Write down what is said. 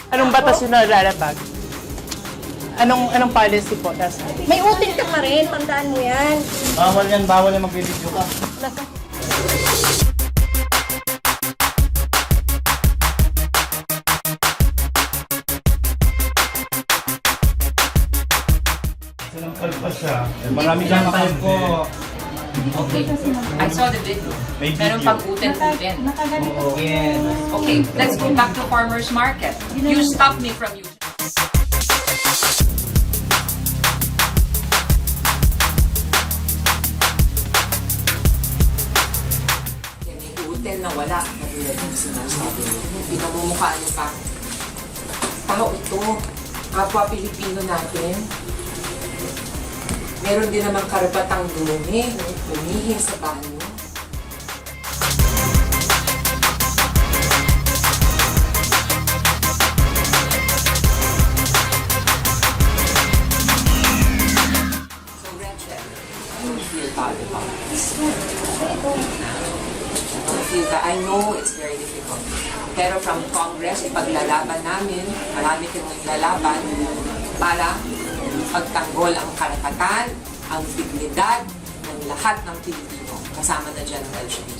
Anong batas yun na lalabag? Anong policy po? May util ka pa rin, tandaan mo yan. Bawal yan magbibideo ka. Sinampal pa siya. Marami lang tayo po. Okay. I saw the video. May Meron video. pang uten-uten. Yes. Okay, let's go back to farmer's market. You stop me from using. May uten na wala. Natulad yung sinasabi. Pinamumukha niyo pa. Tao ito. Kapwa Pilipino natin. Meron din naman karapatang lumihi sa banyo. So, Rachel, I don't feel bad about this. I know it's very difficult. Pero from Congress, ipaglalaban namin, marami kaming lalaban para pagtanggol ang karapatan, ang dignidad ng lahat ng Pilipino, kasama na dyan ang LGBT.